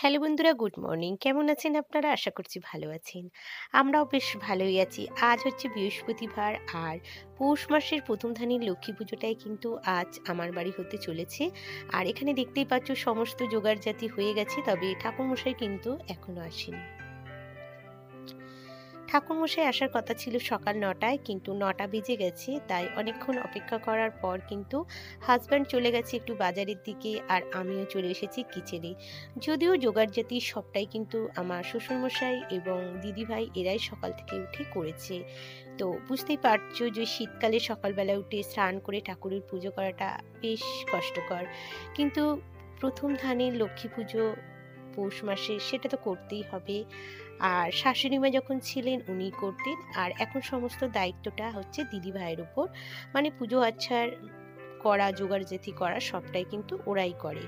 Hello বন্ধুরা, good morning. কেমন আছেন আপনারা? আশা করছি ভালো আছেন। আমরাও বেশ ভালোই আছি। আজ হচ্ছে বৃহস্পতিবার, আর পৌষ মাসের প্রথম ধানের লক্ষ্মী পুজোটাই কিন্তু আজ আমার বাড়ি হতে চলেছে। আর এখানে দেখতেই পাচ্ছ সমস্ত জোগাড়জাতি হয়ে গেছে, তবে ঠাকুরমশাই কিন্তু এখনো আসেনি। ঠাকুরমশাই আসার কথা ছিল সকাল ৯টায়, কিন্তু ৯টা বেজে গেছে। তাই অনেকক্ষণ অপেক্ষা করার পর কিন্তু হাজব্যান্ড চলে গেছে একটু বাজারের দিকে, আর আমিও চলে এসেছি কিচেনে। যদিও জোগাড়জাতি সবটাই কিন্তু আমার শ্বশুরমশাই এবং দিদিভাই এরাই সকাল থেকে উঠে করেছে। তো বুঝতেই পারছো যে শীতকালে সকালবেলা উঠে স্নান করে ঠাকুরের পুজো করাটা বেশ কষ্টকর, কিন্তু প্রথম ধানের লক্ষ্মী পুজো পৌষ মাসে সেটা তো করতেই হবে। আর শাশুড়ি মা যখন ছিলেন উনি করতেন, আর এখন সমস্ত দায়িত্বটা হচ্ছে দিদি ভাইয়ের উপর। মানে পুজো আচ্ছার করা, জোগাড়জাতি করা সবটাই কিন্তু ওরাই করে।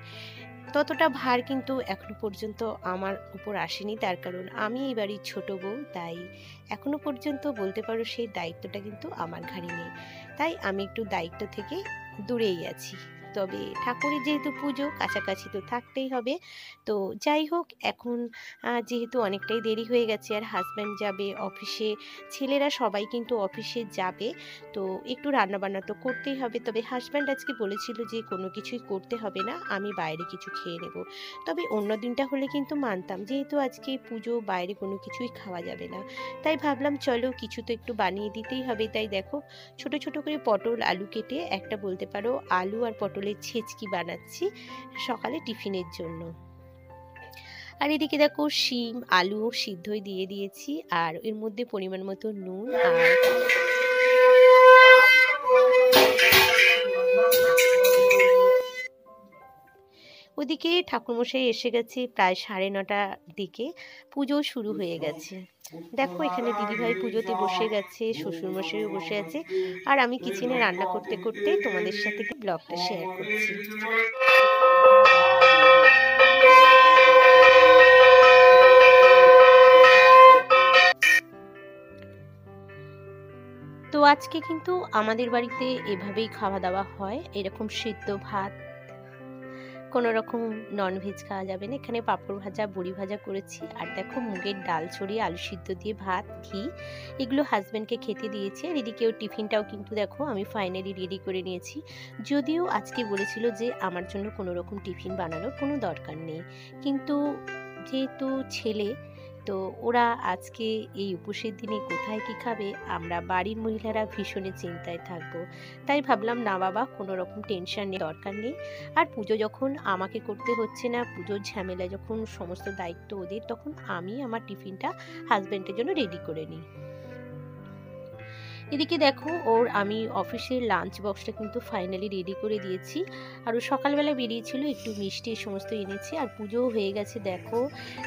ততটা ভার কিন্তু এখনো পর্যন্ত আমার উপর আসেনি, তার কারণ আমি এই বাড়ির ছোট বউ। তাই এখনো পর্যন্ত বলতে পারো সেই দায়িত্বটা কিন্তু আমার ঘাড়ে নেই। তাই আমি একটু দায়িত্ব থেকে দূরেই আছি। তবে ঠাকুরের যেহেতু পুজো, কাছাকাছি তো থাকতেই হবে। তো যাই হোক, এখন যেহেতু অনেকটাই দেরি হয়ে গেছে আর হাজব্যান্ড যাবে অফিসে, ছেলেরা সবাই কিন্তু অফিসে যাবে, তো একটু রান্নাবান্না তো করতেই হবে। তবে হাজব্যান্ড আজকে বলেছিল যে কোনো কিছুই করতে হবে না, আমি বাইরে কিছু খেয়ে নেব। তবে অন্য দিনটা হলে কিন্তু মানতাম, যেহেতু আজকে পুজো, বাইরে কোনো কিছুই খাওয়া যাবে না। তাই ভাবলাম চলো কিছু তো একটু বানিয়ে দিতেই হবে। তাই দেখো ছোট ছোট করে পটল আলু কেটে একটা, বলতে পারো আলু আর পটলের ছেচকি বানাচ্ছি সকালে টিফিনের জন্য। আর এদিকে দেখো শিম আলু সিদ্ধই দিয়ে দিয়েছি, আর এর মধ্যে পরিমাণ মতো নুন। আর ওদিকে ঠাকুরমশাই এসে গেছে প্রায় 9:30টার দিকে, পুজো শুরু হয়ে গেছে। দেখো এখানে দিদিভাই পুজোতে বসে গেছে, শ্বশুরমশাইও বসে আছে, আর আমি কিচেনে রান্না করতে করতে তোমাদের সাথে ব্লগটা শেয়ার করছি। তো আজকে কিন্তু আমাদের বাড়িতে এভাবেই খাওয়া দাওয়া হয়, এরকম সিদ্ধ ভাত, কোনো রকম ননভেজ খাওয়া যাবে না। এখানে পাঁপড় ভাজা, বড়ি ভাজা করেছি, আর দেখো মুগের ডাল ছড়িয়ে আলু সিদ্ধ দিয়ে ভাত, ঘি, এগুলো হাজব্যান্ডকে খেতে দিয়েছি। আর এদিকেও টিফিনটাও কিন্তু দেখো আমি ফাইনালি রেডি করে নিয়েছি। যদিও আজকে বলেছিল যে আমার জন্য কোনো রকম টিফিন বানানোর কোনো দরকার নেই, কিন্তু যেহেতু ছেলে, তো ওরা আজকে এই উপোসের দিনে কোথায় কি খাবে, আমরা বাড়ির মহিলারা ভীষণই চিন্তায় থাকবো। তাই ভাবলাম না বাবা, কোনো রকম টেনশন নেই, দরকার নেই। আর পুজো যখন আমাকে করতে হচ্ছে না, পুজোর ঝামেলা যখন সমস্ত দায়িত্ব ওদের, তখন আমি আমার টিফিনটা হাজব্যান্ডের জন্য রেডি করে নিই। এদিকে দেখো ওর আমি অফিসের লাঞ্চ বক্সটা কিন্তু ফাইনালি রেডি করে দিয়েছি। আর ও সকালবেলা বেরিয়েছিল, একটু মিষ্টি সমস্ত এনেছি। আর পুজোও হয়ে গেছে, দেখো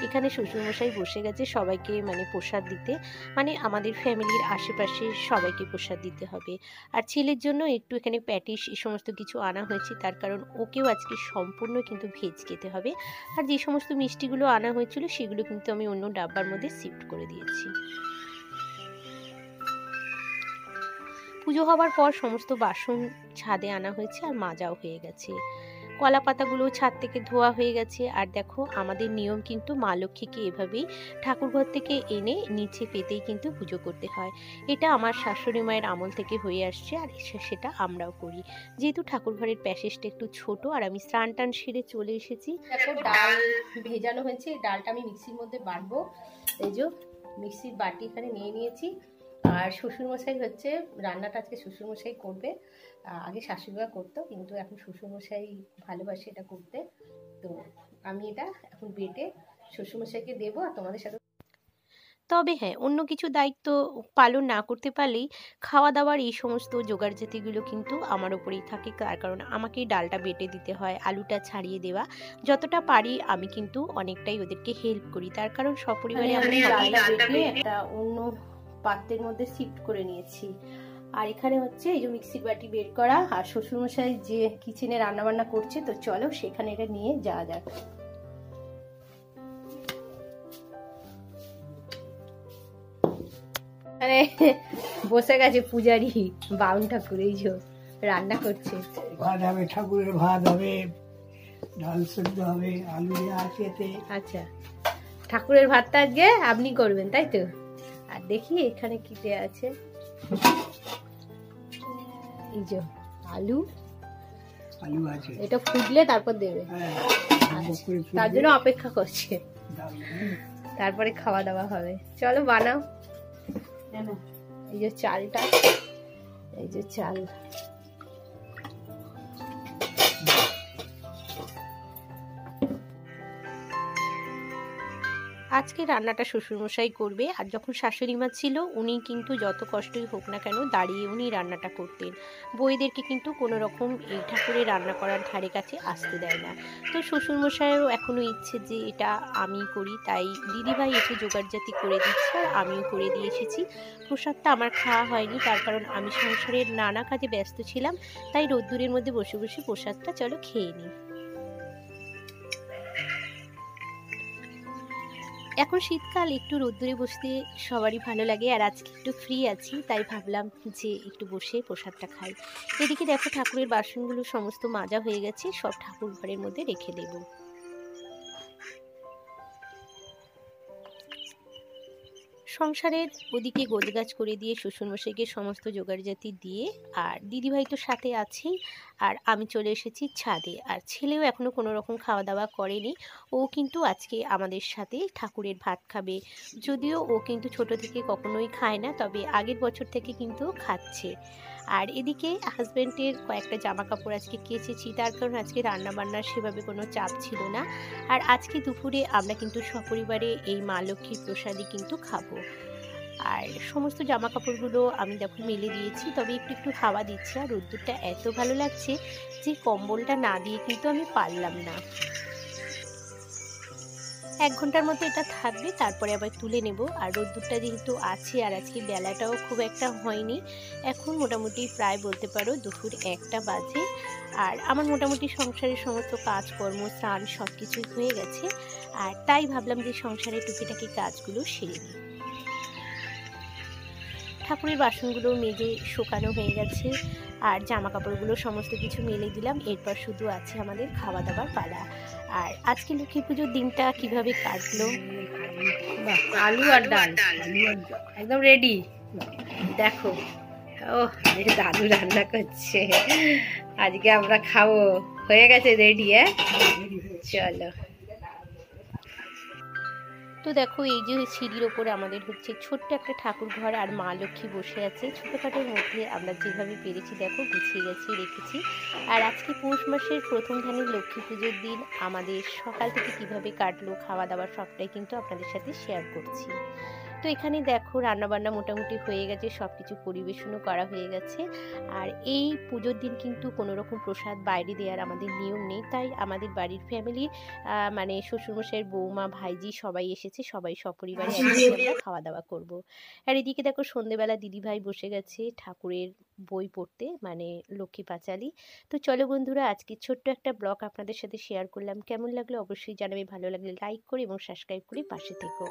এখানে শ্বশুরমশাই বসে গেছে সবাইকে মানে প্রসাদ দিতে, মানে আমাদের ফ্যামিলির আশেপাশে সবাইকে প্রসাদ দিতে হবে। আর ছেলের জন্য একটু এখানে প্যাটিস এই সমস্ত কিছু আনা হয়েছে, তার কারণ ওকেও আজকে সম্পূর্ণ কিন্তু ভেজ খেতে হবে। আর যে সমস্ত মিষ্টিগুলো আনা হয়েছিল সেগুলো কিন্তু আমি অন্য ডাব্বার মধ্যে শিফট করে দিয়েছি। পুজো হওয়ার পর সমস্ত বাসন ছাদে আনা হয়েছে, আর মাজাও হয়ে গেছে। কলা পাতাগুলো ছাদ থেকে ধোয়া হয়ে গেছে। আর দেখো আমাদের নিয়ম কিন্তু মা লক্ষ্মীকে এভাবেই ঠাকুরঘর থেকে এনে নিচে পেতেই কিন্তু পুজো করতে হয়। এটা আমার শাশুড়ি মায়ের আমল থেকে হয়ে আসছে, আর সেটা আমরাও করি। যেহেতু ঠাকুরঘরের প্যাসেজটা একটু ছোট, আর আমি স্নান টান সেরে চলে এসেছি। দেখো ডাল ভেজানো হয়েছে, ডালটা আমি মিক্সির মধ্যে বাটবো। এই যে মিক্সির বাটি এখানে নিয়ে নিয়েছি। আর শ্বশুরমশাই হচ্ছে রান্নাটা আজকে শ্বশুরমশাই করবে। আগে শাশুড়িমা করতো, কিন্তু এখন শ্বশুরমশাই ভালোবাসে এটা করতে। তো আমি এটা এখন বেটে শ্বশুরমশাইকে দেবো, আর তোমাদের সাথে। তবে হ্যাঁ, অন্য কিছু দায়িত্ব পালন না করতে পারলেই খাওয়া দাওয়ার এই সমস্ত জোগাড়জাতিগুলো কিন্তু আমার ওপরেই থাকে, তার কারণ আমাকেই ডালটা বেটে দিতে হয়, আলুটা ছাড়িয়ে দেওয়া। যতটা পারি আমি কিন্তু অনেকটাই ওদেরকে হেল্প করি, তার কারণ সপরিবারে আমি ডালটা বেটে একটা অন্য পাত্রের মধ্যে শিফট করে নিয়েছি। আর এখানে হচ্ছে এই যে মিক্সির বাটি বের করা, আর শ্বশুরমশাই যে কিচেনে রান্নাবান্না করছে, তো চলো সেখানে এটা নিয়ে যাওয়া যাক। আরে বসে গেছে পূজারি বাউন ঠাকুর, এই যে রান্না করছে। ভাত হবে, ঠাকুরের ভাত হবে, ডাল সেদ্ধ হবে, আলু দেওয়া আছে এতে। আচ্ছা, ঠাকুরের ভাতটা আজকে আপনি করবেন তাই তো? আর দেখি এখানে কি দেয়া আছে। এই যে আলু আলু আছে, এটা ফুটলে তারপর দেবে। হ্যাঁ, আচ্ছা, তার জন্য অপেক্ষা করছে, তারপরে খাওয়া দাওয়া হবে। চলো বানাও। এই যে চালটা, এই যে চাল, আজকে রান্নাটা শ্বশুরমশাই করবে। আর যখন শাশুড়ি মা ছিল উনি কিন্তু যত কষ্টই হোক না কেন দাঁড়িয়ে উনি রান্নাটা করতেন। বউদেরকে কিন্তু কোনো রকম এই ঠাকুরের রান্না করার ধারে কাছে আসতে দেয় না। তো শ্বশুরমশাইয়েরও এখনো ইচ্ছে যে এটা আমি করি, তাই দিদিভাই একটু জোগাড়জাতি করে দিচ্ছে আর আমিও করে দিয়ে এসেছি। প্রসাদটা আমার খাওয়া হয়নি, তার কারণ আমি সংসারের নানা কাজে ব্যস্ত ছিলাম, তাই রোদ্দুরের মধ্যে বসে বসে প্রসাদটা চলো খেয়ে নিই। এখন শীতকাল, একটু রোদ্দুরে বসতে সবারই ভালো লাগে। আর আজকে একটু ফ্রি আছি, তাই ভাবলাম যে একটু বসে প্রসাদটা খাই। এদিকে দেখো ঠাকুরের বাসনগুলো সমস্ত মাজা হয়ে গেছে, সব ঠাকুর ঘরের মধ্যে রেখে দেব। সংসারের ওদিকে গোছগাছ করে দিয়ে শ্বশুরমশাইকে সমস্ত জোগাড়জাতি দিয়ে, আর দিদিভাই তো সাথে আছেই, আর আমি চলে এসেছি ছাদে। আর ছেলেও এখনো কোনো রকম খাওয়া দাওয়া করেনি, ও কিন্তু আজকে আমাদের সাথে ঠাকুরের ভাত খাবে। যদিও ও কিন্তু ছোট থেকে কখনোই খায় না, তবে আগের বছর থেকে কিন্তু খাচ্ছে। আর এদিকে হাজব্যান্ডের কয়েকটা জামা কাপড় আজকে কেচেছি, তার কারণ আজকে রান্না বান্নার সেভাবে কোনো চাপ ছিল না। আর আজকে দুপুরে আমরা কিন্তু সপরিবারে এই মা লক্ষ্মীর প্রসাদই কিন্তু খাবো। আর সমস্ত জামা কাপড়গুলো আমি দেখো মেলে দিয়েছি, তবে একটু একটু হাওয়া দিচ্ছে। আর রোদ্দুরটা এত ভালো লাগছে যে কম্বলটা না দিয়ে কিন্তু আমি পারলাম না। 1 ঘন্টার মতো এটা থাকবে, তারপরে আবার তুলে নেব। আর রোদ্দুরটা যেহেতু আছে আর আজকে বেলাটাও খুব একটা হয়নি, এখন মোটামুটি প্রায় বলতে পারো দুপুর 1টা বাজে। আর আমার মোটামুটি সংসারের সমস্ত কাজকর্ম, স্নান সব কিছুই হয়ে গেছে। আর তাই ভাবলাম যে সংসারের টুকিটাকি কাজগুলো সেরে নিই। ঠাকুরের বাসনগুলো মেজে শুকানো হয়ে গেছে, আর জামা কাপড়গুলো সমস্ত কিছু মেলে দিলাম। এরপর শুধু আছে আমাদের খাওয়া দাওয়ার পালা। আর আজকে লক্ষ্মী পুজোর দিনটা কিভাবে কাটলো, আলু আর ডাল একদম রেডি। দেখো, ও দাদু রান্না করছে, আজকে আমরা খাবো। হয়ে গেছে রেডি? চলো। তো দেখো, এই যে সিঁড়ির ওপরে আমাদের হচ্ছে ছোট্ট একটা ঠাকুর ঘর, আর মা লক্ষ্মী বসে আছে। ছোটোখাটোর মধ্যে আমরা যেভাবে পেরেছি দেখো গুছিয়ে গেছি, রেখেছি। আর আজকে পৌষ মাসের প্রথম ধানের লক্ষ্মী পুজোর দিন আমাদের সকাল থেকে কিভাবে কাটলো, খাওয়া দাওয়া সবটাই কিন্তু আপনাদের সাথে শেয়ার করছি। তো এখানে দেখো রান্নাবান্না মোটামুটি হয়ে গেছে, সব কিছু পরিবেশনও করা হয়ে গেছে। আর এই পুজোর দিন কিন্তু কোনো রকম প্রসাদ বাইরে দেওয়ার আমাদের নিয়ম নেই, তাই আমাদের বাড়ির ফ্যামিলির মানে শ্বশুরমশাইয়ের বৌমা, ভাইজি সবাই এসেছে, সবাই সপরিবারে একসাথে আমরা খাওয়া দাওয়া করব। আর এদিকে দেখো সন্ধেবেলা দিদিভাই বসে গেছে ঠাকুরের বই পড়তে, মানে লক্ষ্মী পাঁচালী। তো চলো বন্ধুরা, আজকে ছোট্ট একটা ব্লগ আপনাদের সাথে শেয়ার করলাম। কেমন লাগলো অবশ্যই জানাবে, ভালো লাগলে লাইক করে এবং সাবস্ক্রাইব করে পাশে থেকো।